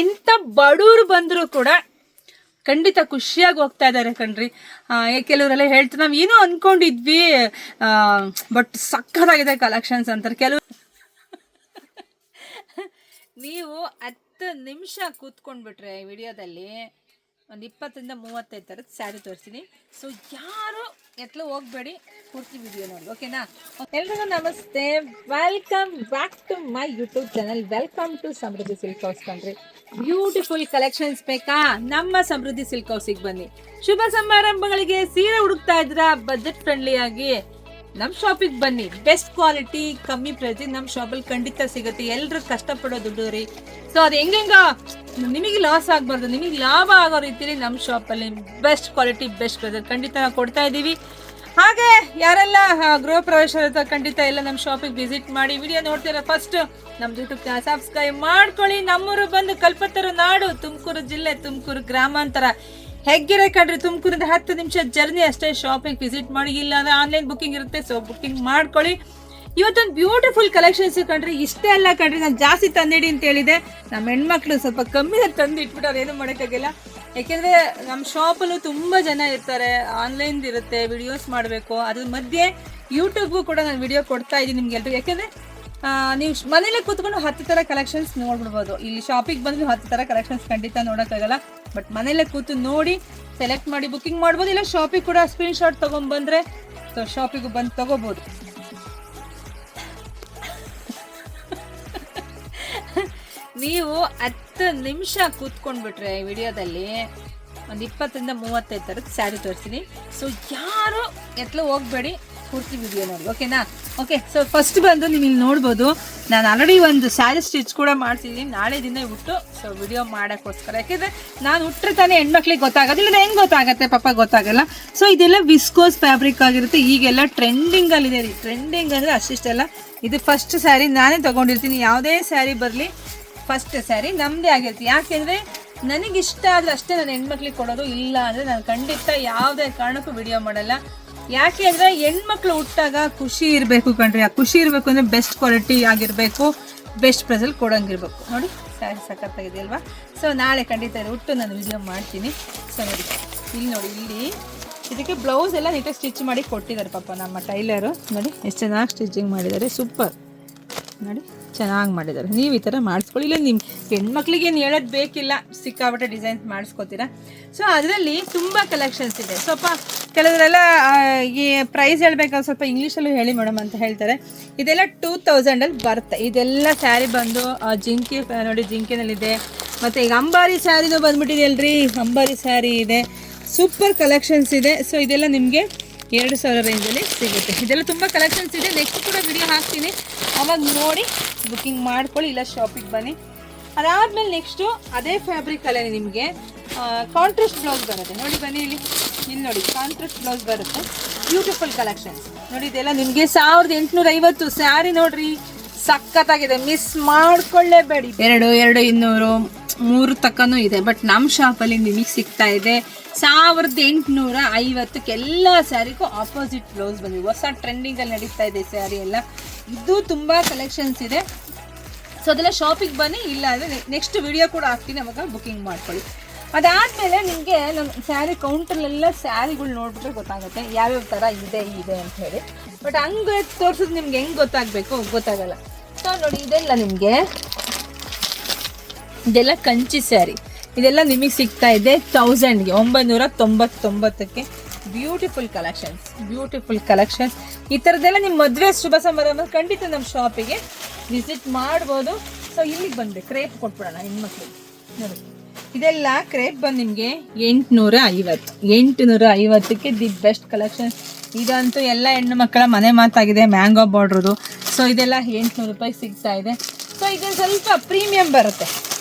ಇಂಥ ಬಡವರು ಬಂದರೂ ಕೂಡ ಖಂಡಿತ ಖುಷಿಯಾಗಿ ಹೋಗ್ತಾ ಇದ್ದಾರೆ ಕಣ್ರಿ. ಕೆಲವರೆಲ್ಲ ಹೇಳ್ತಾರೆ ನಾವು ಏನೋ ಅಂದ್ಕೊಂಡಿದ್ವಿ ಬಟ್ ಸಕ್ಕತ್ತಾಗಿದೆ ಕಲೆಕ್ಷನ್ಸ್ ಅಂತಾರೆ ಕೆಲವು. ನೀವು 10 ನಿಮಿಷ ಕೂತ್ಕೊಂಡ್ಬಿಟ್ರೆ ಈ ವಿಡಿಯೋದಲ್ಲಿ ಒಂದು 20 ಇಂದ 35 ಥರದ ಸ್ಯಾರಿ ತೋರಿಸ್ತೀನಿ. ಸೊ ಯಾರು ಎತ್ಲ ಹೋಗ್ಬೇಡಿ, ಪೂರ್ತಿ ವಿಡಿಯೋ ನೋಡಿ, ಓಕೆನಾ? ಎಲ್ರಿಗೂ ನಮಸ್ತೆ, welcome back to my YouTube channel. Welcome to Samruddhi silk house ಕಣ್ರಿ. ಬ್ಯೂಟಿಫುಲ್ ಕಲೆಕ್ಷನ್ಸ್ ಬೇಕಾ? ನಮ್ಮ ಸಮೃದ್ಧಿ ಸಿಲ್ಕ್ ಹೌಸಿಗೆ ಬನ್ನಿ. ಶುಭ ಸಮಾರಂಭಗಳಿಗೆ ಸೀರೆ ಹುಡುಕ್ತಾ ಇದ್ರ ಬಜೆಟ್ ಫ್ರೆಂಡ್ಲಿ ಆಗಿ ನಮ್ಮ ಶಾಪಿಗೆ ಬನ್ನಿ. ಬೆಸ್ಟ್ ಕ್ವಾಲಿಟಿ ಕಮ್ಮಿ ಪ್ರೈಸ್ ನಮ್ಮ ಶಾಪಲ್ಲಿ ಖಂಡಿತ ಸಿಗುತ್ತೆ. ಎಲ್ರು ಕಷ್ಟಪಡೋ ದುಡ್ಡು ರೀ. ಸೊ ಅದು ಹೆಂಗ ನಿಮಗೆ ಲಾಸ್ ಆಗಬಾರ್ದು, ನಿಮಗೆ ಲಾಭ ಆಗೋ ರೀತಿಯಲ್ಲಿ ನಮ್ಮ ಶಾಪಲ್ಲಿ ಬೆಸ್ಟ್ ಕ್ವಾಲಿಟಿ ಬೆಸ್ಟ್ ಪ್ರೈಸ್ ಖಂಡಿತ ನಾವು ಕೊಡ್ತಾ ಇದ್ದೀವಿ. ಹಾಗೆ ಯಾರೆಲ್ಲ ಗೃಹ ಪ್ರವೇಶ ಖಂಡಿತ ಎಲ್ಲ ನಮ್ಮ ಶಾಪಿಗೆ ವಿಸಿಟ್ ಮಾಡಿ. ವಿಡಿಯೋ ನೋಡ್ತೀರಾ ಫಸ್ಟ್ ನಮ್ಮ ಯೂಟ್ಯೂಬ್ ಚಾನಲ್ ಸಬ್ಸ್ಕ್ರೈಬ್ ಮಾಡ್ಕೊಳ್ಳಿ. ನಮ್ಮೂರು ಬಂದು ಕಲ್ಪತರು ನಾಡು, ತುಮಕೂರು ಜಿಲ್ಲೆ, ತುಮಕೂರು ಗ್ರಾಮಾಂತರ, ಹೆಗ್ಗೆರೆ ಕಣ್ರಿ. ತುಮಕೂರಿಂದ 10 ನಿಮಿಷ ಜರ್ನಿ ಅಷ್ಟೇ. ಶಾಪಿಂಗ್ ವಿಸಿಟ್ ಮಾಡಿ, ಇಲ್ಲ ಅಂದ್ರೆ ಆನ್ಲೈನ್ ಬುಕ್ಕಿಂಗ್ ಇರುತ್ತೆ, ಸೊ ಬುಕ್ಕಿಂಗ್ ಮಾಡ್ಕೊಳ್ಳಿ. ಇವತ್ತೊಂದು ಬ್ಯೂಟಿಫುಲ್ ಕಲೆಕ್ಷನ್ಸ್ ಕಣ್ರಿ. ಇಷ್ಟೇ ಅಲ್ಲ ಕಣ್ರಿ, ನಾನು ಜಾಸ್ತಿ ತಂದಿಡಿ ಅಂತ ಹೇಳಿದೆ. ನಮ್ಮ ಹೆಣ್ಮಕ್ಳು ಸ್ವಲ್ಪ ಕಮ್ಮಿ ತಂದು ಇಟ್ಬಿಟ್ಟು ಅದೇನು ಮಾಡೋಕ್ಕಾಗಿಲ್ಲ. ಯಾಕೆಂದರೆ ನಮ್ಮ ಶಾಪಲ್ಲೂ ತುಂಬ ಜನ ಇರ್ತಾರೆ, ಆನ್ಲೈನ್ ಇರುತ್ತೆ, ವಿಡಿಯೋಸ್ ಮಾಡಬೇಕು. ಅದ್ರ ಮಧ್ಯೆ ಯೂಟ್ಯೂಬ್ಗೂ ಕೂಡ ನಾನು ವಿಡಿಯೋ ಕೊಡ್ತಾ ಇದ್ದೀನಿ ನಿಮ್ಗೆಲ್ರಿಗೂ. ಯಾಕೆಂದರೆ ನೀವು ಮನೇಲೆ ಕೂತ್ಕೊಂಡು 10 ಥರ ಕಲೆಕ್ಷನ್ಸ್ ನೋಡ್ಬಿಡ್ಬೋದು. ಇಲ್ಲಿ ಶಾಪಿಗೆ ಬಂದು 10 ಥರ ಕಲೆಕ್ಷನ್ಸ್ ಖಂಡಿತ ನೋಡೋಕ್ಕಾಗಲ್ಲ. ಬಟ್ ಮನೇಲೆ ಕೂತು ನೋಡಿ ಸೆಲೆಕ್ಟ್ ಮಾಡಿ ಬುಕ್ಕಿಂಗ್ ಮಾಡ್ಬೋದು. ಇಲ್ಲ ಶಾಪಿಗೆ ಕೂಡ ಸ್ಕ್ರೀನ್ಶಾಟ್ ತೊಗೊಂಡ್ಬಂದರೆ ಸೊ ಶಾಪಿಗೂ ಬಂದು ತೊಗೋಬೋದು. ನೀವು 10 ನಿಮಿಷ ಕೂತ್ಕೊಂಡ್ಬಿಟ್ರೆ ಈ ವಿಡಿಯೋದಲ್ಲಿ ಒಂದು 20 ಇಂದ 35 ಥರದ ಸ್ಯಾರಿ ತೋರಿಸ್ತೀನಿ. ಸೊ ಯಾರು ಎತ್ಲ ಹೋಗ್ಬೇಡಿ, ಪೂರ್ತಿ ವಿಡಿಯೋ ನೋಡಿ, ಓಕೆನಾ? ಓಕೆ, ಸೊ ಫಸ್ಟ್ ಬಂದು ನೀವು ಇಲ್ಲಿ ನೋಡ್ಬೋದು, ನಾನು ಆಲ್ರೆಡಿ ಒಂದು ಸ್ಯಾರಿ ಸ್ಟಿಚ್ ಕೂಡ ಮಾಡ್ತಿದ್ದೀನಿ. ನಾಳೆ ದಿನ ಬಿಟ್ಟು ಸೊ ವಿಡಿಯೋ ಮಾಡೋಕ್ಕೋಸ್ಕರ. ಯಾಕೆಂದರೆ ನಾನು ಹುಟ್ಟರೆ ತಾನೇ ಹೆಣ್ಮಕ್ಳಿಗೆ ಗೊತ್ತಾಗೋದಿಲ್ಲ, ಹೆಂಗೆ ಗೊತ್ತಾಗತ್ತೆ ಪಾಪ ಗೊತ್ತಾಗಲ್ಲ. ಸೊ ಇದೆಲ್ಲ ವಿಸ್ಕೋಸ್ ಫ್ಯಾಬ್ರಿಕ್ ಆಗಿರುತ್ತೆ. ಈಗೆಲ್ಲ ಟ್ರೆಂಡಿಂಗಲ್ಲಿದೆ ರೀ. ಟ್ರೆಂಡಿಂಗ್ ಅಂದರೆ ಅಷ್ಟಿಷ್ಟೆಲ್ಲ. ಇದು ಫಸ್ಟ್ ಸ್ಯಾರಿ ನಾನೇ ತೊಗೊಂಡಿರ್ತೀನಿ. ಯಾವುದೇ ಸ್ಯಾರಿ ಬರಲಿ ಫಸ್ಟ್ ಸ್ಯಾರಿ ನಮ್ಮದೇ ಆಗಿರ್ತೀವಿ. ಯಾಕೆಂದರೆ ನನಗಿಷ್ಟ ಆದರೆ ಅಷ್ಟೇ ನಾನು ಹೆಣ್ಮಕ್ಳಿಗೆ ಕೊಡೋದು. ಇಲ್ಲ ಅಂದರೆ ನಾನು ಖಂಡಿತ ಯಾವುದೇ ಕಾರಣಕ್ಕೂ ವಿಡಿಯೋ ಮಾಡಲ್ಲ. ಯಾಕೆ ಅಂದರೆ ಹೆಣ್ಮಕ್ಳು ಹುಟ್ಟಾಗ ಖುಷಿ ಇರಬೇಕು ಕಣ್ರಿ. ಆ ಖುಷಿ ಇರಬೇಕು ಅಂದರೆ ಬೆಸ್ಟ್ ಕ್ವಾಲಿಟಿ ಆಗಿರಬೇಕು, ಬೆಸ್ಟ್ ಪ್ರೈಸಲ್ಲಿ ಕೊಡೋಂಗಿರ್ಬೇಕು. ನೋಡಿ ಸ್ಯಾರಿ ಸಖತ್ತಾಗಿದೆ ಅಲ್ವಾ? ಸೊ ನಾಳೆ ಖಂಡಿತ ಹುಟ್ಟು ನಾನು ವಿಡಿಯೋ ಮಾಡ್ತೀನಿ. ಸೊ ನೋಡಿ ಇಲ್ಲಿ ನೋಡಿ, ಇಲ್ಲಿ ಇದಕ್ಕೆ ಬ್ಲೌಸ್ ಎಲ್ಲ ನೀಟಾಗಿ ಸ್ಟಿಚ್ ಮಾಡಿ ಕೊಟ್ಟಿದ್ದಾರೆ ಪಾಪ ನಮ್ಮ ಟೈಲರು. ನೋಡಿ ಎಷ್ಟು ಚೆನ್ನಾಗಿ ಸ್ಟಿಚಿಂಗ್ ಮಾಡಿದ್ದಾರೆ, ಸೂಪರ್. ನೋಡಿ ಚೆನ್ನಾಗಿ ಮಾಡಿದ್ದಾರೆ. ನೀವು ಈ ಥರ ಮಾಡಿಸ್ಕೊಳ್ಳಿ. ಇಲ್ಲ ನಿಮ್ಮ ಹೆಣ್ಮಕ್ಳಿಗೆ ಏನು ಹೇಳೋದು ಬೇಕಿಲ್ಲ, ಸಿಕ್ಕಾಬಿಟ್ಟೆ ಡಿಸೈನ್ಸ್ ಮಾಡಿಸ್ಕೊತೀರಾ. ಸೊ ಅದರಲ್ಲಿ ತುಂಬ ಕಲೆಕ್ಷನ್ಸ್ ಇದೆ. ಸ್ವಲ್ಪ ಕೆಲವರೆಲ್ಲ ಈ ಪ್ರೈಸ್ ಹೇಳ್ಬೇಕಾದ್ರೆ ಸ್ವಲ್ಪ ಇಂಗ್ಲೀಷಲ್ಲೂ ಹೇಳಿ ಮೇಡಮ್ ಅಂತ ಹೇಳ್ತಾರೆ. ಇದೆಲ್ಲ 2000 ಬರುತ್ತೆ. ಇದೆಲ್ಲ ಸ್ಯಾರಿ ಬಂದು ಜಿಂಕಿ ನೋಡಿ, ಜಿಂಕಿನಲ್ಲಿದೆ. ಮತ್ತು ಈಗ ಅಂಬಾರಿ ಸ್ಯಾರಿನೂ ಬಂದ್ಬಿಟ್ಟಿದೆ ಅಲ್ರಿ, ಅಂಬಾರಿ ಸ್ಯಾರಿ ಇದೆ. ಸೂಪರ್ ಕಲೆಕ್ಷನ್ಸ್ ಇದೆ. ಸೊ ಇದೆಲ್ಲ ನಿಮಗೆ 2000 ರೇಂಜಲ್ಲಿ ಸಿಗುತ್ತೆ. ಇದೆಲ್ಲ ತುಂಬ ಕಲೆಕ್ಷನ್ಸ್ ಇದೆ. ನೆಕ್ಸ್ಟ್ ಕೂಡ ವಿಡಿಯೋ ಹಾಕ್ತೀನಿ, ಅವಾಗ ನೋಡಿ ಬುಕ್ಕಿಂಗ್ ಮಾಡ್ಕೊಳ್ಳಿ, ಇಲ್ಲ ಶಾಪಿಗೆ ಬನ್ನಿ. ಅದಾದಮೇಲೆ ನೆಕ್ಸ್ಟು ಅದೇ ಫ್ಯಾಬ್ರಿಕಲ್ಲೇ ನಿಮಗೆ ಕಾಂಟ್ರಾಸ್ಟ್ ಬ್ಲೌಸ್ ಬರುತ್ತೆ. ನೋಡಿ ಬನ್ನಿ ಇಲ್ಲಿ ನೋಡಿ ಕಾಂಟ್ರಾಸ್ಟ್ ಬ್ಲೌಸ್ ಬರುತ್ತೆ. ಬ್ಯೂಟಿಫುಲ್ ಕಲೆಕ್ಷನ್ಸ್ ನೋಡಿ. ಇದೆಲ್ಲ ನಿಮಗೆ 1850 ಸ್ಯಾರಿ ನೋಡ್ರಿ, ಸಖತ್ತಾಗಿದೆ. ಮಿಸ್ ಮಾಡ್ಕೊಳ್ಳೇಬೇಡಿ. 200, 3 ತಕ್ಕನೂ ಇದೆ. ಬಟ್ ನಮ್ಮ ಶಾಪಲ್ಲಿ ನಿಮಗೆ ಸಿಗ್ತಾ ಇದೆ 1850ಕ್ಕೆ. ಎಲ್ಲ ಸ್ಯಾರಿಗೂ ಆಪೋಸಿಟ್ ಬ್ಲೌಸ್ ಬಂದಿದೆ. ಹೊಸ ಟ್ರೆಂಡಿಂಗಲ್ಲಿ ನಡೀತಾ ಇದೆ ಸ್ಯಾರಿ ಎಲ್ಲ. ಇದು ತುಂಬ ಕಲೆಕ್ಷನ್ಸ್ ಇದೆ. ಸೊ ಅದೆಲ್ಲ ಶಾಪಿಗೆ ಬನ್ನಿ, ಇಲ್ಲ ಅಂದರೆ ನೆಕ್ಸ್ಟ್ ವಿಡಿಯೋ ಕೂಡ ಹಾಕ್ತೀನಿ, ಅವಾಗ ಬುಕ್ಕಿಂಗ್ ಮಾಡ್ಕೊಳ್ಳಿ. ಅದಾದಮೇಲೆ ನಿಮಗೆ ನಮ್ಮ ಸ್ಯಾರಿ ಕೌಂಟ್ರಲ್ಲೆಲ್ಲ ಸ್ಯಾರಿಗಳು ನೋಡ್ಬಿಟ್ರೆ ಗೊತ್ತಾಗುತ್ತೆ ಯಾವ್ಯಾವ ಥರ ಇದೆ ಅಂತ ಹೇಳಿ. ಬಟ್ ಹಂಗೆ ತೋರಿಸೋದು ನಿಮ್ಗೆ ಹೆಂಗೆ ಗೊತ್ತಾಗಬೇಕು ಗೊತ್ತಾಗಲ್ಲ. ಸೊ ನೋಡಿ ಇದೆಲ್ಲ ನಿಮಗೆ, ಇದೆಲ್ಲ ಕಂಚಿ ಸ್ಯಾರಿ. ಇದೆಲ್ಲ ನಿಮಗೆ ಸಿಗ್ತಾ ಇದೆ 1000ಗೆ, 999ಕ್ಕೆ. Beautiful collections. ಈ ಥರದ್ದೆಲ್ಲ ನಿಮ್ಮ ಮದುವೆ ಶುಭ ಸಮಾರಂಭ ಖಂಡಿತ ನಮ್ಮ ಶಾಪಿಗೆ ವಿಸಿಟ್ ಮಾಡ್ಬೋದು. ಸೊ ಇಲ್ಲಿಗೆ ಬಂದರೆ ಕ್ರೇಪ್ ಕೊಟ್ಬಿಡೋಣ ಹೆಣ್ಮಕ್ಳಿಗೆ. ನೋಡಿ ಇದೆಲ್ಲ ಕ್ರೇಪ್ ಬಂದು ನಿಮಗೆ 850ಕ್ಕೆ ದಿ ಬೆಸ್ಟ್ ಕಲೆಕ್ಷನ್ಸ್. ಇದಂತೂ ಎಲ್ಲ ಹೆಣ್ಣು ಮಕ್ಕಳ ಮನೆ ಮಾತಾಗಿದೆ, ಮ್ಯಾಂಗೋ ಬಾರ್ಡ್ರದು. ಸೊ ಇದೆಲ್ಲ 800 ರೂಪಾಯಿ ಸಿಗ್ತಾ ಇದೆ. ಸೊ ಇದನ್ನು ಸ್ವಲ್ಪ ಪ್ರೀಮಿಯಂ ಬರುತ್ತೆ.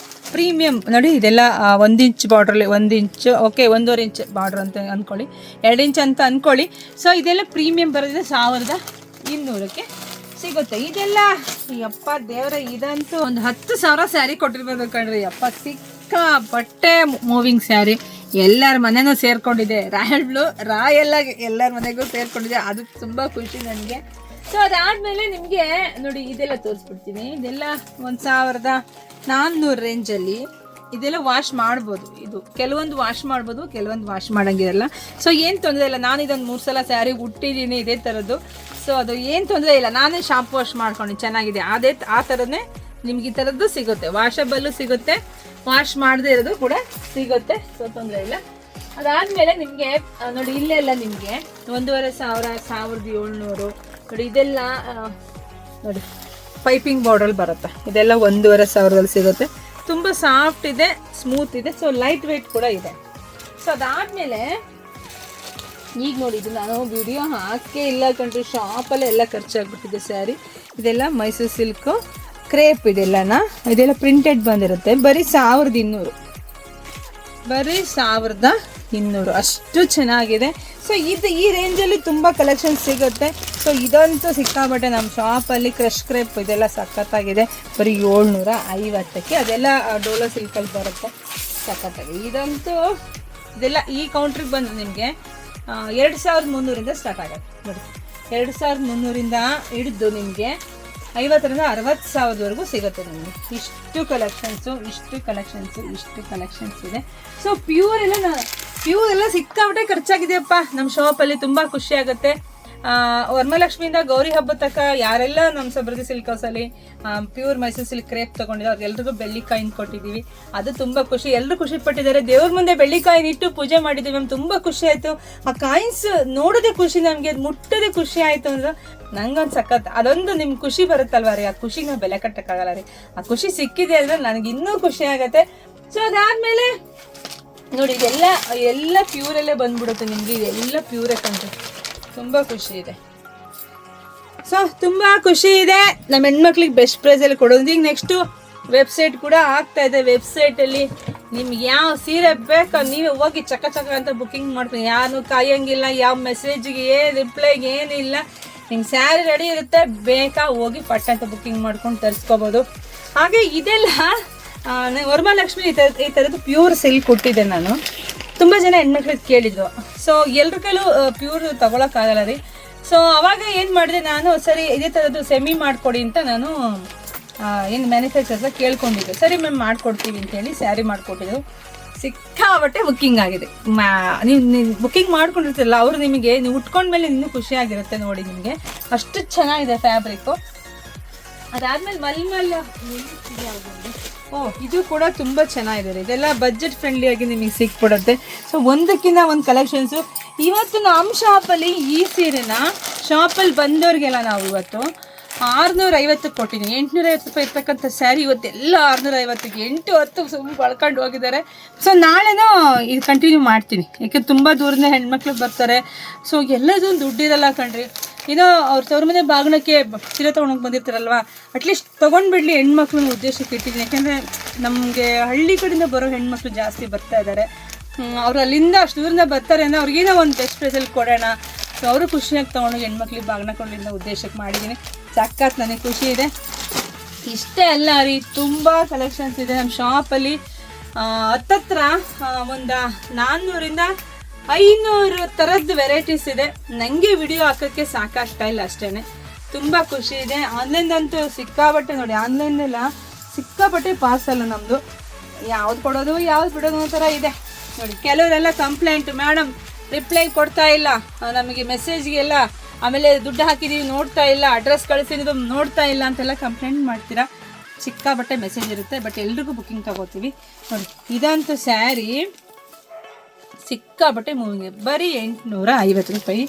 ಪ್ರೀಮಿಯಂ ನೋಡಿ, ಇದೆಲ್ಲ 1 ಇಂಚ್ ಬಾರ್ಡ್ರಲ್ಲಿ, 1 ಇಂಚ್ ಓಕೆ, 1.5 ಇಂಚ್ ಬಾರ್ಡ್ರ್ ಅಂತ ಅಂದ್ಕೊಳ್ಳಿ, 2 ಇಂಚ್ ಅಂತ ಅಂದ್ಕೊಳ್ಳಿ. ಸೊ ಇದೆಲ್ಲ ಪ್ರೀಮಿಯಂ ಬರೋದಿದೆ. 1200ಕ್ಕೆ ಸಿಗುತ್ತೆ. ಇದೆಲ್ಲ ಯಪ್ಪ ದೇವರ, ಇದಂತೂ ಒಂದು 10,000 ಸ್ಯಾರಿ ಕೊಟ್ಟಿರ್ಬೋದು ಕಣ್ರಿ. ಯಪ್ಪ ಸಿಕ್ಕಾಪಟ್ಟೆ ಮೂವಿಂಗ್ ಸ್ಯಾರಿ. ಎಲ್ಲರ ಮನೆಯೂ ಸೇರ್ಕೊಂಡಿದೆ. ರಾಯಲ್ಲಾಗಿ ಎಲ್ಲರ ಮನೆಗೂ ಸೇರ್ಕೊಂಡಿದೆ. ಅದು ತುಂಬ ಖುಷಿ ನನಗೆ. ಸೊ ಅದಾದಮೇಲೆ ನಿಮಗೆ ನೋಡಿ ಇದೆಲ್ಲ ತೋರಿಸ್ಬಿಡ್ತೀನಿ. ಇದೆಲ್ಲ 1000 400 ರೇಂಜಲ್ಲಿ ಇದೆಲ್ಲ ವಾಶ್ ಮಾಡ್ಬೋದು. ಇದು ಕೆಲವೊಂದು ವಾಶ್ ಮಾಡ್ಬೋದು, ಕೆಲವೊಂದು ವಾಶ್ ಮಾಡೋಂಗಿರಲ್ಲ. ಸೊ ಏನು ತೊಂದರೆ ಇಲ್ಲ. ನಾನು ಇದೊಂದು 3 ಸಲ ಸ್ಯಾರಿ ಉಟ್ಟಿದ್ದೀನಿ ಇದೇ ಥರದ್ದು. ಸೊ ಅದು ಏನು ತೊಂದರೆ ಇಲ್ಲ. ನಾನೇ ಶಾಂಪು ವಾಶ್ ಮಾಡ್ಕೊಂಡು ಚೆನ್ನಾಗಿದೆ. ಆ ಥರನೇ ನಿಮ್ಗೆ ಈ ಥರದ್ದು ಸಿಗುತ್ತೆ. ವಾಷಬಲ್ಲು ಸಿಗುತ್ತೆ, ವಾಶ್ ಮಾಡದೇ ಇರೋದು ಕೂಡ ಸಿಗುತ್ತೆ. ಸೊ ತೊಂದರೆ ಇಲ್ಲ. ಅದಾದಮೇಲೆ ನಿಮಗೆ ನೋಡಿ ಇಲ್ಲೆಲ್ಲ ನಿಮಗೆ 1500, 1700 ನೋಡಿ ಇದೆಲ್ಲ ನೋಡಿ ಪೈಪಿಂಗ್ ಬಾರ್ಡರ್ ಬರುತ್ತೆ. ಇದೆಲ್ಲ 1500 ಸಿಗುತ್ತೆ. ತುಂಬ ಸಾಫ್ಟ್ ಇದೆ, ಸ್ಮೂತ್ ಇದೆ, ಸೊ ಲೈಟ್ ವೆಯ್ಟ್ ಕೂಡ ಇದೆ. ಸೊ ಅದಾದಮೇಲೆ ಈಗ ನೋಡಿ ಇದು ನಾನು ವಿಡಿಯೋ ಹಾಕೇ ಇಲ್ಲ ಕಣ್ರಿ, ಶಾಪಲ್ಲೇ ಎಲ್ಲ ಖರ್ಚಾಗ್ಬಿಟ್ಟಿದೆ ಸ್ಯಾರಿ. ಇದೆಲ್ಲ ಮೈಸೂರು ಸಿಲ್ಕು ಕ್ರೇಪ್ ಇದೆಲ್ಲ ಪ್ರಿಂಟೆಡ್ ಬಂದಿರುತ್ತೆ. ಬರೀ 1200, ಬರೀ 1200 ಅಷ್ಟು ಚೆನ್ನಾಗಿದೆ. ಸೊ ಈ ರೇಂಜಲ್ಲಿ ತುಂಬ ಕಲೆಕ್ಷನ್ ಸಿಗುತ್ತೆ. ಸೊ ಇದಂತೂ ಸಿಕ್ಕಾಬಟ್ಟೆ ನಮ್ಮ ಶಾಪಲ್ಲಿ ಕ್ರಶ್ ಕ್ರೇಪ್ ಇದೆಲ್ಲ ಸಖತ್ತಾಗಿದೆ. ಬರೀ 750ಕ್ಕೆ ಅದೆಲ್ಲ ಡೋಲೋ ಸಿಲ್ಕಲ್ಲಿ ಬರುತ್ತೆ. ಸಖತ್ತಾಗಿದೆ ಇದಂತೂ. ಇದೆಲ್ಲ ಈ ಕೌಂಟ್ರಿಗೆ ಬಂದು ನಿಮಗೆ 2300 ಸ್ಟಾರ್ಟ್ ಆಗುತ್ತೆ ನೋಡಿ. 2300 ಹಿಡಿದು ನಿಮಗೆ 50ರಿಂದ 60,000ವರೆಗೂ ಸಿಗುತ್ತೆ ನಿಮಗೆ. ಇಷ್ಟು ಕಲೆಕ್ಷನ್ಸ್ ಇದೆ. ಸೊ ಪ್ಯೂರ್ ಎಲ್ಲ ಸಿಕ್ಕಾಬಿಟ್ಟೆ ಖರ್ಚಾಗಿದೆಯಪ್ಪ ನಮ್ಮ ಶಾಪಲ್ಲಿ. ತುಂಬ ಖುಷಿ ಆಗುತ್ತೆ. ವರಮಹಾಲಕ್ಷ್ಮಿಯಿಂದ ಗೌರಿ ಹಬ್ಬ ತನಕ ಯಾರೆಲ್ಲ ನಮ್ಮ ಸಮೃದ್ಧಿ ಸಿಲ್ಕ್ ಹೌಸಲ್ಲಿ ಪ್ಯೂರ್ ಮೈಸೂರು ಸಿಲ್ಕ್ ಕ್ರೇಪ್ ತೊಗೊಂಡಿದ್ದಾರೆ ಅವ್ರಿಗೆಲ್ರಿಗೂ ಬೆಳ್ಳಿಕಾಯಿನ ಕೊಟ್ಟಿದ್ದೀವಿ. ಅದು ತುಂಬ ಖುಷಿ, ಎಲ್ಲರೂ ಖುಷಿ ಪಟ್ಟಿದ್ದಾರೆ. ದೇವ್ರ ಮುಂದೆ ಬೆಳ್ಳಿಕಾಯಿನ ಇಟ್ಟು ಪೂಜೆ ಮಾಡಿದ್ದೀವಿ. ನಮ್ಗೆ ತುಂಬ ಖುಷಿ ಆಯಿತು. ಆ ಕಾಯಿನ್ಸ್ ನೋಡೋದೇ ಖುಷಿ, ನಮಗೆ ಅದು ಮುಟ್ಟೋದೇ ಖುಷಿ ಆಯಿತು ಅಂದ್ರೆ ನಂಗೊಂದು ಸಖತ್. ಅದೊಂದು ನಿಮ್ಗೆ ಖುಷಿ ಬರುತ್ತಲ್ವ ರೀ, ಆ ಖುಷಿಗೆ ನಾವು ಬೆಲೆ ಕಟ್ಟಕ್ಕಾಗಲ್ಲ ರೀ. ಆ ಖುಷಿ ಸಿಕ್ಕಿದೆ ಅಂದರೆ ನನಗೆ ಇನ್ನೂ ಖುಷಿ ಆಗುತ್ತೆ. ಸೊ ಅದಾದಮೇಲೆ ನೋಡಿ ಇದೆಲ್ಲ ಪ್ಯೂರಲ್ಲೇ ಬಂದ್ಬಿಡುತ್ತೆ ನಿಮಗೆ. ಇದೆಲ್ಲ ಪ್ಯೂರೇ ಕಂಡು ತುಂಬ ಖುಷಿ ಇದೆ. ಸೊ ತುಂಬ ಖುಷಿ ಇದೆ. ನಮ್ಮ ಹೆಣ್ಮಕ್ಳಿಗೆ ಬೆಸ್ಟ್ ಪ್ರೈಸಲ್ಲಿ ಕೊಡೋದು. ಈಗ ನೆಕ್ಸ್ಟು ವೆಬ್ಸೈಟ್ ಕೂಡ ಆಗ್ತಾ ಇದೆ. ವೆಬ್ಸೈಟಲ್ಲಿ ನಿಮ್ಗೆ ಯಾವ ಸೀರೆ ಬೇಕೋ ನೀವೇ ಹೋಗಿ ಚಕ ಅಂತ ಬುಕ್ಕಿಂಗ್ ಮಾಡ್ತೀನಿ. ಯಾರು ಕಾಯೋಂಗಿಲ್ಲ, ಯಾವ ಮೆಸೇಜ್ಗೆ ರಿಪ್ಲೈಗೆ ಏನಿಲ್ಲ. ನಿಮ್ಗೆ ಸ್ಯಾರಿ ರೆಡಿ ಇರುತ್ತೆ, ಬೇಕಾ ಹೋಗಿ ಪಟ್ಟ ಅಂತ ಬುಕ್ಕಿಂಗ್ ಮಾಡ್ಕೊಂಡು ತರಿಸ್ಕೋಬೋದು. ಹಾಗೆ ಇದೆಲ್ಲ ವರಮಹಾಲಕ್ಷ್ಮಿ ಈ ಥರದ್ದು ಪ್ಯೂರ್ ಸಿಲ್ಕ್ ಕೊಟ್ಟಿದ್ದೆ ನಾನು. ತುಂಬ ಜನ ಹೆಣ್ಮಕ್ಳಿಗೆ ಕೇಳಿದ್ರು. ಸೊ ಎಲ್ರ ಕೈಲೂ ಪ್ಯೂರ್ ತೊಗೊಳಕ್ಕಾಗಲ್ಲ ರೀ. ಸೊ ಅವಾಗ ಏನು ಮಾಡಿದೆ ನಾನು, ಸರಿ ಇದೇ ಥರದ್ದು ಸೆಮಿ ಮಾಡಿಕೊಡಿ ಅಂತ ನಾನು ಏನು ಮ್ಯಾನುಫ್ಯಾಕ್ಚರ್ಸ್ ಕೇಳ್ಕೊಂಡಿದ್ದೆ. ಸರಿ ಮ್ಯಾಮ್ ಮಾಡಿಕೊಡ್ತೀವಿ ಅಂತೇಳಿ ಸ್ಯಾರಿ ಮಾಡಿಕೊಟ್ಟಿದ್ದು. ಸಿಕ್ಕಾಬಟ್ಟೆ ಬುಕ್ಕಿಂಗ್ ಆಗಿದೆ. ನೀವು ಬುಕ್ಕಿಂಗ್ ಮಾಡ್ಕೊಂಡಿರ್ತೀರಲ್ಲ ಅವರು ನಿಮಗೆ ನೀವು ಉಟ್ಕೊಂಡ್ಮೇಲೆ ಇನ್ನೂ ಖುಷಿಯಾಗಿರುತ್ತೆ ನೋಡಿ. ನಿಮಗೆ ಅಷ್ಟು ಚೆನ್ನಾಗಿದೆ ಫ್ಯಾಬ್ರಿಕ್ಕು. ಅದಾದಮೇಲೆ ಮಲ್ಮಲ್ ಇದು ಕೂಡ ತುಂಬ ಚೆನ್ನಾಗಿದೆ ರೀ. ಇದೆಲ್ಲ ಬಜೆಟ್ ಫ್ರೆಂಡ್ಲಿಯಾಗಿ ನಿಮಗೆ ಸಿಕ್ಬಿಡುತ್ತೆ. ಸೊ ಒಂದಕ್ಕಿಂತ ಒಂದು ಕಲೆಕ್ಷನ್ಸು. ಇವತ್ತು ನಮ್ಮ ಶಾಪಲ್ಲಿ ಈ ಸೀರೆನ ಶಾಪಲ್ಲಿ ಬಂದವ್ರಿಗೆಲ್ಲ ನಾವು ಇವತ್ತು 650 ಕೊಟ್ಟಿದ್ದೀನಿ. 850 ರೂಪಾಯಿ ಇರ್ತಕ್ಕಂಥ ಸ್ಯಾರಿ ಇವತ್ತೆಲ್ಲ 650ಗೆ 8-10 ಸುಮ್ಮನೆ ಬಳ್ಕೊಂಡು ಹೋಗಿದ್ದಾರೆ. ಸೊ ನಾಳೆನೂ ಇದು ಕಂಟಿನ್ಯೂ ಮಾಡ್ತೀನಿ. ಯಾಕೆ ತುಂಬ ದೂರದಿಂದ ಹೆಣ್ಮಕ್ಳು ಬರ್ತಾರೆ. ಸೊ ಎಲ್ಲದೂ ದುಡ್ಡಿರಲ್ಲ ಕಣ್ರಿ. ಏನೋ ಅವ್ರ ತವ್ರ ಮನೆ ಬಾಗಿಣಕ್ಕೆ ಸೀರೆ ತೊಗೊಂಡೋಗಿ ಬಂದಿರ್ತಾರಲ್ವ, ಅಟ್ಲೀಸ್ಟ್ ತೊಗೊಂಡ್ಬಿಡ್ಲಿ ಹೆಣ್ಮಕ್ಳು ಉದ್ದೇಶಕ್ಕೆ ಇಟ್ಟಿದ್ದೀನಿ. ಯಾಕೆಂದರೆ ನಮಗೆ ಹಳ್ಳಿ ಕಡೆಯಿಂದ ಬರೋ ಹೆಣ್ಮಕ್ಳು ಜಾಸ್ತಿ ಬರ್ತಾ ಇದ್ದಾರೆ. ಅವ್ರು ಅಲ್ಲಿಂದ ಅಷ್ಟು ದೂರದಿಂದ ಬರ್ತಾರೆ ಅಂದರೆ ಅವ್ರಿಗೇನೋ ಒಂದು ಬೆಸ್ಟ್ ಪ್ರೈಸಲ್ಲಿ ಕೊಡೋಣ. ಸೊ ಅವರು ಖುಷಿಯಾಗಿ ತೊಗೊಂಡೋಗಿ ಹೆಣ್ಮಕ್ಳಿಗೆ ಬಾಗಿಣಕೊಂಡಿಂದ ಉದ್ದೇಶಕ್ಕೆ ಮಾಡಿದ್ದೀನಿ. ಸಖತ್ ನನಗೆ ಖುಷಿ ಇದೆ. ಇಷ್ಟೇ ಅಲ್ಲ ರೀ, ತುಂಬ ಕಲೆಕ್ಷನ್ಸ್ ಇದೆ ನಮ್ಮ ಶಾಪಲ್ಲಿ. ಹತ್ತತ್ರ ಒಂದು 400ರಿಂದ 500 ಥರದ್ದು ವೆರೈಟೀಸ್ ಇದೆ. ನನಗೆ ವಿಡಿಯೋ ಹಾಕೋಕ್ಕೆ ಸಾಕಾಗ್ತಾ ಇಲ್ಲ ಅಷ್ಟೇ. ತುಂಬ ಖುಷಿ ಇದೆ. ಆನ್ಲೈನ್ದಂತೂ ಸಿಕ್ಕಾಬಟ್ಟೆ ನೋಡಿ, ಆನ್ಲೈನೆಲ್ಲ ಸಿಕ್ಕಾಬಟ್ಟೆ ಪಾರ್ಸಲ್ ನಮ್ಮದು. ಯಾವ್ದು ಕೊಡೋದು ಯಾವ್ದು ಬಿಡೋದು ಅನ್ನೋ ಥರ ಇದೆ ನೋಡಿ. ಕೆಲವರೆಲ್ಲ ಕಂಪ್ಲೇಂಟ್, ಮೇಡಮ್ ರಿಪ್ಲೈ ಕೊಡ್ತಾ ಇಲ್ಲ ನಮಗೆ ಮೆಸೇಜ್ಗೆಲ್ಲ, ಆಮೇಲೆ ದುಡ್ಡು ಹಾಕಿದ್ದೀವಿ ನೋಡ್ತಾ ಇಲ್ಲ, ಅಡ್ರೆಸ್ ಕಳಿಸಿದ್ದು ನೋಡ್ತಾ ಇಲ್ಲ ಅಂತೆಲ್ಲ ಕಂಪ್ಲೇಂಟ್ ಮಾಡ್ತೀರಾ. ಸಿಕ್ಕಾಬಟ್ಟೆ ಮೆಸೇಜ್ ಇರುತ್ತೆ, ಬಟ್ ಎಲ್ರಿಗೂ ಬುಕ್ಕಿಂಗ್ ತಗೋತೀವಿ ನೋಡಿ. ಇದಂತೂ ಸ್ಯಾರಿ ಸಿಕ್ಕಾಬಟ್ಟೆ ಮೂವಿಂಗ್, ಬರೀ 850 ರೂಪಾಯಿ.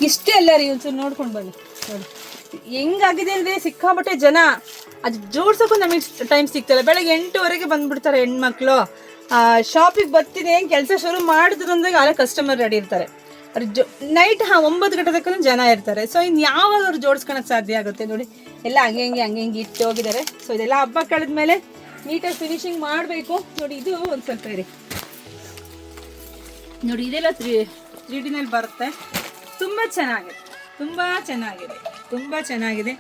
ಇಷ್ಟೇ ಅಲ್ಲ ರೀ, ಒಂಚೂರು ನೋಡ್ಕೊಂಡು ಬನ್ನಿ ನೋಡಿ ಹೆಂಗಾಗಿದೆ ಅಂದರೆ. ಸಿಕ್ಕಾಬಟ್ಟೆ ಜನ ಅದು ಜೋಡ್ಸೋಕ್ಕೂ ನಮಗೆ ಟೈಮ್ ಸಿಗ್ತಲ್ಲ. ಬೆಳಗ್ಗೆ 8:00ವರೆಗೆ ಬಂದುಬಿಡ್ತಾರೆ ಹೆಣ್ಮಕ್ಳು. ಶಾಪಿಗೆ ಬರ್ತೀನಿ ಕೆಲಸ ಶುರು ಮಾಡಿದ್ರು ಅಂದಾಗ ಆಗ ಕಸ್ಟಮರ್ ರೆಡಿ ಇರ್ತಾರೆ. ನೈಟ್ 9 ಗಂಟೆ ತನಕ ಜನ ಇರ್ತಾರೆ. ಸೊ ಇನ್ನು ಯಾವಾಗ ಅವ್ರು ಜೋಡಿಸ್ಕೊಳಕ್ಕೆ ಸಾಧ್ಯ ಆಗುತ್ತೆ ನೋಡಿ. ಎಲ್ಲ ಹಂಗೆ ಇಟ್ಟು ಹೋಗಿದ್ದಾರೆ. ಸೊ ಇದೆಲ್ಲ ಹಬ್ಬ ಕಳೆದ್ಮೇಲೆ ನೀಟಾಗಿ ಫಿನಿಶಿಂಗ್ ಮಾಡಬೇಕು ನೋಡಿ. ಇದು ಒಂದು ಸ್ವಲ್ಪ ಇರಿ ನೋಡಿ, ಇದೆಲ್ಲ 3Dನಲ್ಲಿ ಬರುತ್ತೆ. ತುಂಬ ಚೆನ್ನಾಗಿದೆ.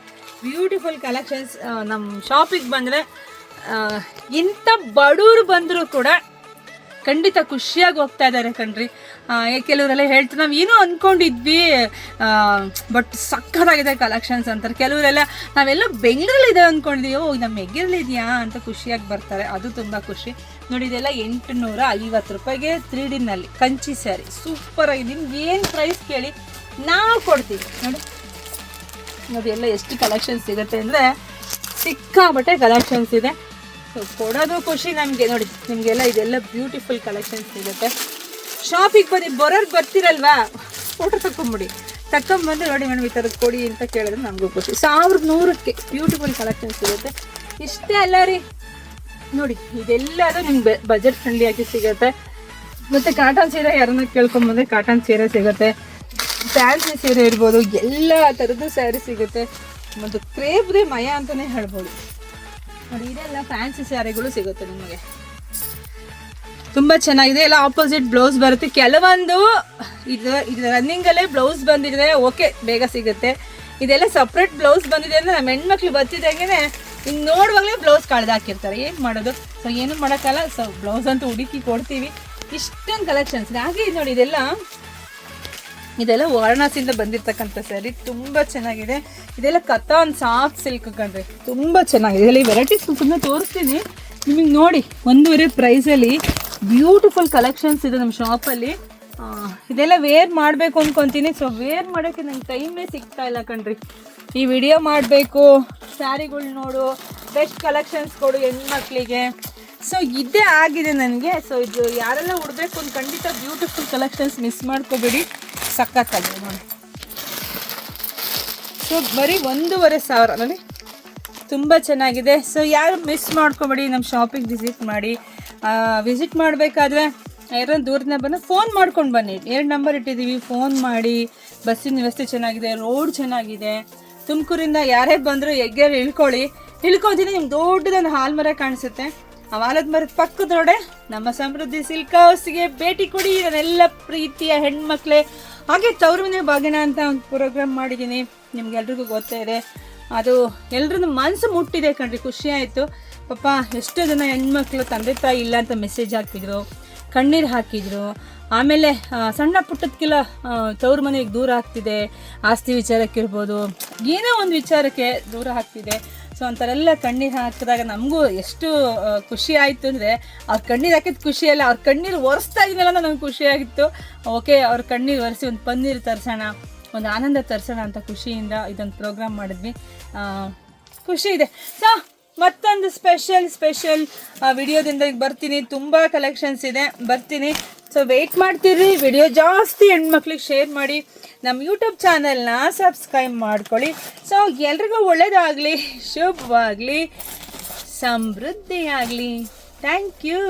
Beautiful collections. ನಮ್ಮ ಶಾಪಿಗೆ ಬಂದರೆ ಇಂಥ ಬಡವರು ಬಂದರೂ ಕೂಡ ಖಂಡಿತ ಖುಷಿಯಾಗಿ ಹೋಗ್ತಾ ಇದ್ದಾರೆ ಕಣ್ರಿ. ಕೆಲವರೆಲ್ಲ ಹೇಳ್ತಾರೆ ನಾವು ಏನೋ ಅಂದ್ಕೊಂಡಿದ್ವಿ ಬಟ್ ಸಕ್ಕತ್ತಾಗಿದೆ ಕಲೆಕ್ಷನ್ಸ್ ಅಂತಾರೆ. ಕೆಲವರೆಲ್ಲ ನಾವೆಲ್ಲ ಬೆಂಗಳೂರಲ್ಲಿದೆ ಅಂದ್ಕೊಂಡಿದ್ದೀವಿ, ಓ ನಮ್ಮ ಹೆಗ್ಗಿರಲ್ಲಿದೆಯಾ ಅಂತ ಖುಷಿಯಾಗಿ ಬರ್ತಾರೆ. ಅದು ತುಂಬ ಖುಷಿ. ನೋಡಿ ಇದೆಲ್ಲ 850 ರೂಪಾಯಿಗೆ 3Dನಲ್ಲಿ ಕಂಚಿ ಸ್ಯಾರಿ ಸೂಪರ್ ಆಗಿದೆ. ನಿಮ್ಗೆ ಏನು ಪ್ರೈಸ್ ಕೇಳಿ ನಾವು ಕೊಡ್ತೀವಿ. ನೋಡಿ ಎಲ್ಲ ಎಷ್ಟು ಕಲೆಕ್ಷನ್ಸ್ ಸಿಗುತ್ತೆ ಅಂದರೆ ಸಿಕ್ಕಾಬಟ್ಟೆ ಕಲೆಕ್ಷನ್ಸ್ ಇದೆ. ಸೊ ಕೊಡೋದು ಖುಷಿ ನಮಗೆ. ನೋಡಿ ನಿಮಗೆಲ್ಲ ಇದೆಲ್ಲ ಬ್ಯೂಟಿಫುಲ್ ಕಲೆಕ್ಷನ್ಸ್ ಸಿಗುತ್ತೆ. ಶಾಪಿಗೆ ಬರೋರು ಬರ್ತಿರಲ್ವಾ, ಫೋಟೋ ತಗೊಂಬಂದು ನೋಡಿ ಮೇಡಮ್ ಈ ಥರದ್ದು ಕೊಡಿ ಅಂತ ಕೇಳಿದ್ರೆ ನಮಗೂ ಖುಷಿ. 1100ಕ್ಕೆ ಬ್ಯೂಟಿಫುಲ್ ಕಲೆಕ್ಷನ್ಸ್ ಸಿಗುತ್ತೆ. ಇಷ್ಟೇ ಅಲ್ಲ ರೀ, ನೋಡಿ ಇದೆಲ್ಲದು ನಿಮ್ಗೆ ಬಜೆಟ್ ಫ್ರೆಂಡ್ಲಿ ಆಗಿ ಸಿಗುತ್ತೆ. ಮತ್ತು ಕಾಟನ್ ಸೀರೆ ಯಾರನ್ನ ಕೇಳ್ಕೊಂಬಂದರೆ ಕಾಟನ್ ಸೀರೆ ಸಿಗುತ್ತೆ, ಫ್ಯಾನ್ಸಿ ಸೀರೆ ಇರ್ಬೋದು, ಎಲ್ಲ ಥರದ್ದು ಸ್ಯಾರಿ ಸಿಗುತ್ತೆ. ಮತ್ತು ಕ್ರೇಪ್ದೆ ಮಯ ಅಂತಲೇ ಹೇಳ್ಬೋದು. ನೋಡಿ ಇದೆಲ್ಲ ಫ್ಯಾನ್ಸಿ ಸ್ಯಾರಿಗಳು ಸಿಗುತ್ತೆ ನಿಮಗೆ, ತುಂಬ ಚೆನ್ನಾಗಿದೆ. ಎಲ್ಲ ಆಪೋಸಿಟ್ ಬ್ಲೌಸ್ ಬರುತ್ತೆ. ಕೆಲವೊಂದು ಇದು ರನ್ನಿಂಗಲ್ಲೇ ಬ್ಲೌಸ್ ಬಂದಿದೆ, ಓಕೆ ಬೇಗ ಸಿಗುತ್ತೆ. ಇದೆಲ್ಲ ಸಪ್ರೇಟ್ ಬ್ಲೌಸ್ ಬಂದಿದೆ ಅಂದರೆ ನಮ್ಮ ಹೆಣ್ಮಕ್ಳು ಬರ್ತಿದ್ದಂಗೆ ಹಿಂಗೆ ನೋಡುವಾಗಲೇ ಬ್ಲೌಸ್ ಕಳೆದಾಕಿರ್ತಾರೆ. ಏನು ಮಾಡೋದು? ಸೊ ಏನು ಮಾಡೋಕ್ಕಲ್ಲ. ಸೊ ಬ್ಲೌಸ್ ಅಂತೂ ಹುಡುಕಿ ಕೊಡ್ತೀವಿ. ಇಷ್ಟೊಂದು ಕಲೆಕ್ಷನ್ಸ್ ಹಾಗೆ ನೋಡಿ. ಇದೆಲ್ಲ ವಾರಣಾಸಿಯಿಂದ ಬಂದಿರ್ತಕ್ಕಂಥ ಸ್ಯಾರಿ, ತುಂಬ ಚೆನ್ನಾಗಿದೆ. ಇದೆಲ್ಲ ಕತಾನ್ ಸಾಫ್ಟ್ ಸಿಲ್ಕ್ ಕಂಡ್ರಿ, ತುಂಬ ಚೆನ್ನಾಗಿದೆ. ಇದೆಲ್ಲ ಈ ವೆರೈಟೀಸ್ ಸುಮ್ಮನೆ ತೋರಿಸ್ತೀನಿ ನಿಮಗೆ. ನೋಡಿ 1.5 ಪ್ರೈಸಲ್ಲಿ ಬ್ಯೂಟಿಫುಲ್ ಕಲೆಕ್ಷನ್ಸ್ ಇದೆ ನಮ್ಮ ಶಾಪಲ್ಲಿ. ಇದೆಲ್ಲ ವೇರ್ ಮಾಡಬೇಕು ಅಂದ್ಕೊತೀನಿ. ಸೊ ವೇರ್ ಮಾಡೋಕ್ಕೆ ನಂಗೆ ಟೈಮೇ ಸಿಗ್ತಾ ಇಲ್ಲ ಕಣ್ರಿ. ಈ ವಿಡಿಯೋ ಮಾಡಬೇಕು, ಸ್ಯಾರಿಗಳು ನೋಡು, ಬೆಸ್ಟ್ ಕಲೆಕ್ಷನ್ಸ್ ಕೊಡು ಹೆಣ್ಮಕ್ಳಿಗೆ. ಸೊ ಇದೇ ಆಗಿದೆ ನನಗೆ. ಸೊ ಇದು ಯಾರೆಲ್ಲ ಉಡಬೇಕು ಅಂತ ಖಂಡಿತ ಬ್ಯೂಟಿಫುಲ್ ಕಲೆಕ್ಷನ್ಸ್ ಮಿಸ್ ಮಾಡ್ಕೋಬೇಡಿ, ಸಖತ್ತಾಗಿದೆ ನೋಡಿ. ಸೊ ಬರೀ 1,500 ನೋಡಿ, ತುಂಬ ಚೆನ್ನಾಗಿದೆ. ಸೊ ಯಾರು ಮಿಸ್ ಮಾಡ್ಕೋಬೇಡಿ, ನಮ್ಮ ಶಾಪಿಗೆ ವಿಸಿಟ್ ಮಾಡಬೇಕಾದ್ರೆ ಯಾರನ್ನ ದೂರದಿಂದ ಬಂದು ಫೋನ್ ಮಾಡ್ಕೊಂಡು ಬನ್ನಿ. 2 ನಂಬರ್ ಇಟ್ಟಿದ್ದೀವಿ, ಫೋನ್ ಮಾಡಿ. ಬಸ್ಸಿನ ವ್ಯವಸ್ಥೆ ಚೆನ್ನಾಗಿದೆ, ರೋಡ್ ಚೆನ್ನಾಗಿದೆ. ತುಮಕೂರಿಂದ ಯಾರೇ ಬಂದರೂ ಹೆಗ್ಗೇರಿ ಇಳ್ಕೋತೀನಿ. ನಿಮ್ಗೆ ದೊಡ್ಡದೊಂದು ಹಾಲ್ ಮರ ಕಾಣಿಸುತ್ತೆ. ಆ ಆಲದ ಮರದ ಪಕ್ಕದೊಡೆ ನಮ್ಮ ಸಮೃದ್ಧಿ ಸಿಲ್ಕ್ ಹೌಸ್ಗೆ ಭೇಟಿ ಕೊಡಿ. ನಾನೆಲ್ಲ ಪ್ರೀತಿಯ ಹೆಣ್ಮಕ್ಳೇ. ಹಾಗೆ ತವರು ಮನೆ ಭಾಗ್ಯನ ಅಂತ ಒಂದು ಪ್ರೋಗ್ರಾಮ್ ಮಾಡಿದ್ದೀನಿ, ನಿಮ್ಗೆಲ್ರಿಗೂ ಗೊತ್ತೇ ಇದೆ. ಅದು ಎಲ್ರದ್ದು ಮನಸ್ಸು ಮುಟ್ಟಿದೆ ಕಣ್ರಿ, ಖುಷಿ ಆಯಿತು. ಪಾಪ ಎಷ್ಟೋ ಜನ ಹೆಣ್ಮಕ್ಳು ತಂದೆ ತಾಯಿ ಇಲ್ಲ ಅಂತ ಮೆಸೇಜ್ ಹಾಕಿದ್ರು, ಕಣ್ಣೀರು ಹಾಕಿದ್ರು. ಆಮೇಲೆ ಸಣ್ಣ ಪುಟ್ಟದಕ್ಕೆಲ್ಲ ತವ್ರ ಮನೆಗೆ ದೂರ ಆಗ್ತಿದೆ, ಆಸ್ತಿ ವಿಚಾರಕ್ಕಿರ್ಬೋದು, ಏನೋ ಒಂದು ವಿಚಾರಕ್ಕೆ ದೂರ ಆಗ್ತಿದೆ. ಸೊ ಅಂಥರೆಲ್ಲ ಕಣ್ಣೀರು ಹಾಕಿದಾಗ ನಮಗೂ ಎಷ್ಟು ಖುಷಿ ಆಯಿತು ಅಂದರೆ, ಅವ್ರ ಕಣ್ಣೀರು ಹಾಕಿದ ಖುಷಿಯಲ್ಲ, ಅವ್ರ ಕಣ್ಣೀರು ಒರೆಸ್ತಾ ಇದೀನಲ್ಲ ನಮ್ಗೆ ಖುಷಿಯಾಗಿತ್ತು. ಓಕೆ, ಅವ್ರ ಕಣ್ಣೀರು ಒರೆಸಿ ಒಂದು ಪನ್ನೀರು ತರಿಸೋಣ, ಒಂದು ಆನಂದ ತರಿಸೋಣ ಅಂತ ಖುಷಿಯಿಂದ ಇದೊಂದು ಪ್ರೋಗ್ರಾಮ್ ಮಾಡಿದ್ವಿ. ಖುಷಿ ಇದೆ. ಸೊ ಮತ್ತೊಂದು ಸ್ಪೆಷಲ್ ವಿಡಿಯೋದಿಂದ ಈಗ ಬರ್ತೀನಿ. ತುಂಬ ಕಲೆಕ್ಷನ್ಸ್ ಇದೆ, ಬರ್ತೀನಿ. ಸೊ ವೆಯ್ಟ್ ಮಾಡ್ತೀರಿ. ವಿಡಿಯೋ ಜಾಸ್ತಿ ಹೆಣ್ಮಕ್ಳಿಗೆ ಶೇರ್ ಮಾಡಿ, ನಮ್ಮ ಯೂಟ್ಯೂಬ್ ಚಾನಲ್ನ ಸಬ್ಸ್ಕ್ರೈಬ್ ಮಾಡ್ಕೊಳ್ಳಿ. ಸೊ ಎಲ್ರಿಗೂ ಒಳ್ಳೆಯದಾಗಲಿ, ಶುಭವಾಗಲಿ, ಸಮೃದ್ಧಿ ಆಗಲಿ. Thank you.